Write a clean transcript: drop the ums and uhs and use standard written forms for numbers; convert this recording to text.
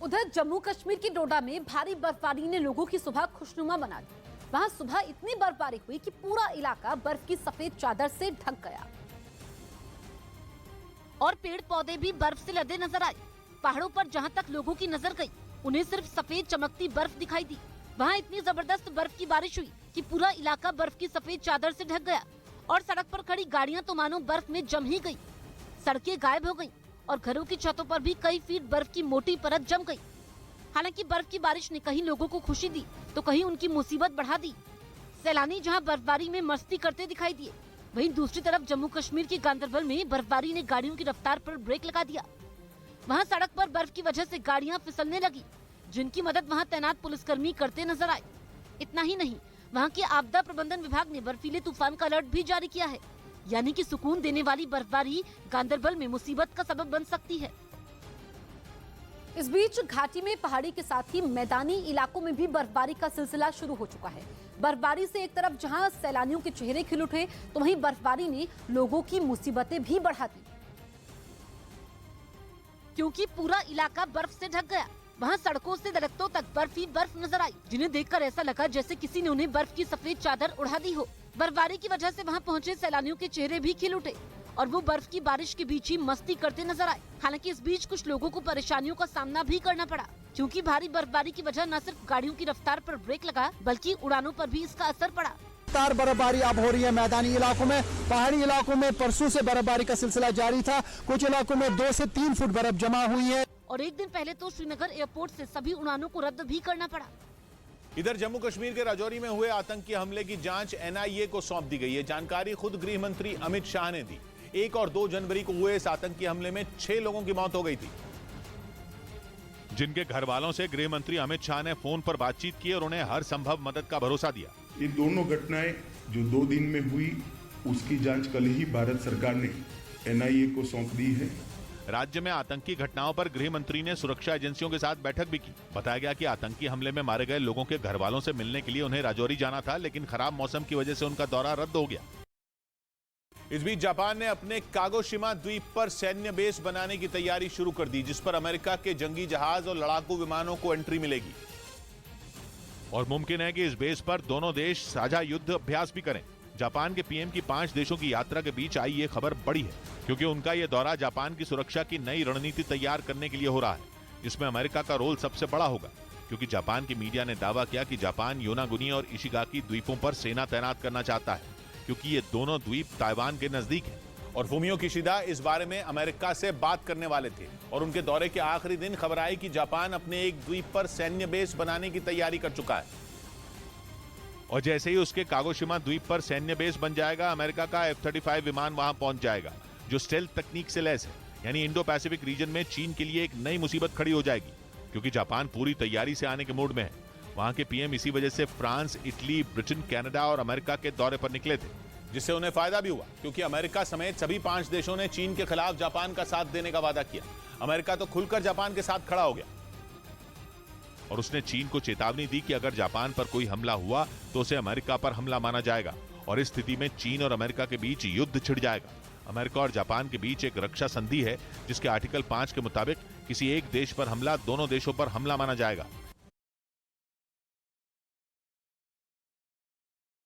उधर जम्मू कश्मीर की डोडा में भारी बर्फबारी ने लोगों की सुबह खुशनुमा बना दी। वहां सुबह इतनी बर्फबारी हुई कि पूरा इलाका बर्फ की सफेद चादर से ढक गया और पेड़ पौधे भी बर्फ से लदे नजर आए। पहाड़ों पर जहां तक लोगों की नजर गई, उन्हें सिर्फ सफेद चमकती बर्फ दिखाई दी। वहां इतनी जबरदस्त बर्फ की बारिश हुई कि पूरा इलाका बर्फ की सफेद चादर से ढक गया और सड़क पर खड़ी गाड़ियां तो मानो बर्फ में जम ही गई। सड़कें गायब हो गईं और घरों की छतों पर भी कई फीट बर्फ की मोटी परत जम गई। हालांकि बर्फ की बारिश ने कहीं लोगों को खुशी दी तो कहीं उनकी मुसीबत बढ़ा दी। सैलानी जहां बर्फबारी में मस्ती करते दिखाई दिए, वहीं दूसरी तरफ जम्मू कश्मीर के गांदरबल में बर्फबारी ने गाड़ियों की रफ्तार पर ब्रेक लगा दिया। वहां सड़क पर बर्फ की वजह से गाड़ियां फिसलने लगी, जिनकी मदद वहां तैनात पुलिसकर्मी करते नजर आए। इतना ही नहीं, वहां के आपदा प्रबंधन विभाग ने बर्फीले तूफान का अलर्ट भी जारी किया है। यानी कि सुकून देने वाली बर्फबारी गांदरबल में मुसीबत का सबब बन सकती है। इस बीच घाटी में पहाड़ी के साथ ही मैदानी इलाकों में भी बर्फबारी का सिलसिला शुरू हो चुका है। बर्फबारी से एक तरफ जहां सैलानियों के चेहरे खिल उठे, तो वहीं बर्फबारी ने लोगों की मुसीबतें भी बढ़ा दी, क्योंकि पूरा इलाका बर्फ से ढक गया। वहां सड़कों से दरख्तों तक बर्फ ही बर्फ नजर आई, जिन्हें देखकर ऐसा लगा जैसे किसी ने उन्हें बर्फ की सफेद चादर उड़ा दी हो। बर्फबारी की वजह से वहां पहुंचे सैलानियों के चेहरे भी खिल उठे और वो बर्फ की बारिश के बीच ही मस्ती करते नजर आए। हालांकि इस बीच कुछ लोगों को परेशानियों का सामना भी करना पड़ा, क्योंकि भारी बर्फबारी की वजह न सिर्फ गाड़ियों की रफ्तार पर ब्रेक लगा, बल्कि उड़ानों पर भी इसका असर पड़ा। बर्फबारी अब हो रही है मैदानी इलाकों में। पहाड़ी इलाकों में परसों से बर्फबारी का सिलसिला जारी था। कुछ इलाकों में 2 से 3 फुट बर्फ जमा हुई है और एक दिन पहले तो श्रीनगर एयरपोर्ट से सभी उड़ानों को रद्द भी करना पड़ा। इधर जम्मू कश्मीर के राजौरी में हुए आतंकी हमले की जांच एनआईए को सौंप दी गई है। जानकारी खुद गृह मंत्री अमित शाह ने दी। 1 और 2 जनवरी को हुए इस आतंकी हमले में 6 लोगों की मौत हो गई थी, जिनके घर वालों से गृह मंत्री अमित शाह ने फोन पर बातचीत की और उन्हें हर संभव मदद का भरोसा दिया। ये दोनों घटनाएं जो 2 दिन में हुई, उसकी जांच कल ही भारत सरकार ने एनआईए को सौंप दी है। राज्य में आतंकी घटनाओं पर गृह मंत्री ने सुरक्षा एजेंसियों के साथ बैठक भी की। बताया गया कि आतंकी हमले में मारे गए लोगों के घर वालों से मिलने के लिए उन्हें राजौरी जाना था, लेकिन खराब मौसम की वजह से उनका दौरा रद्द हो गया। इस बीच जापान ने अपने कागोशिमा द्वीप पर सैन्य बेस बनाने की तैयारी शुरू कर दी, जिस पर अमेरिका के जंगी जहाज और लड़ाकू विमानों को एंट्री मिलेगी और मुमकिन है कि इस बेस पर दोनों देश साझा युद्ध अभ्यास भी करें। जापान के पीएम की 5 देशों की यात्रा के बीच आई ये खबर बड़ी है, क्योंकि उनका ये दौरा जापान की सुरक्षा की नई रणनीति तैयार करने के लिए हो रहा है। इसमें अमेरिका का रोल सबसे बड़ा होगा, क्योंकि जापान की मीडिया ने दावा किया कि जापान योनागुनी और इशिगाकी द्वीपों पर सेना तैनात करना चाहता है, क्योंकि ये दोनों द्वीप ताइवान के नजदीक हैं। और फुमियो किशिदा इस बारे में अमेरिका से बात करने वाले थे और उनके दौरे के आखिरी दिन खबर आई कि जापान अपने एक द्वीप पर सैन्य बेस बनाने की तैयारी कर चुका है। और जैसे ही उसके कागोशिमा द्वीप पर सैन्य बेस बन जाएगा, अमेरिका का F-35 विमान वहां पहुंच जाएगा, जो स्टेल्थ तकनीक से लैस है। यानी इंडो पैसिफिक रीजन में चीन के लिए एक नई मुसीबत खड़ी हो जाएगी, क्योंकि जापान पूरी तैयारी से आने के मूड में है। वहां के पीएम इसी वजह से फ्रांस, इटली, ब्रिटेन, कनाडा और अमेरिका के दौरे पर निकले थे, जिससे उन्हें फायदा भी हुआ, क्योंकि अमेरिका समेत सभी 5 देशों ने चीन के खिलाफ जापान का साथ देने का वादा किया। अमेरिका तो खुलकर जापान के साथ खड़ा हो गया और उसने चीन को चेतावनी दी कि अगर जापान पर कोई हमला हुआ तो उसे अमेरिका पर हमला माना जाएगा और इस स्थिति में चीन और अमेरिका के बीच युद्ध छिड़ जाएगा। अमेरिका और जापान के बीच एक रक्षा संधि है, जिसके आर्टिकल 5 के मुताबिक किसी एक देश पर हमला दोनों देशों पर हमला माना जाएगा।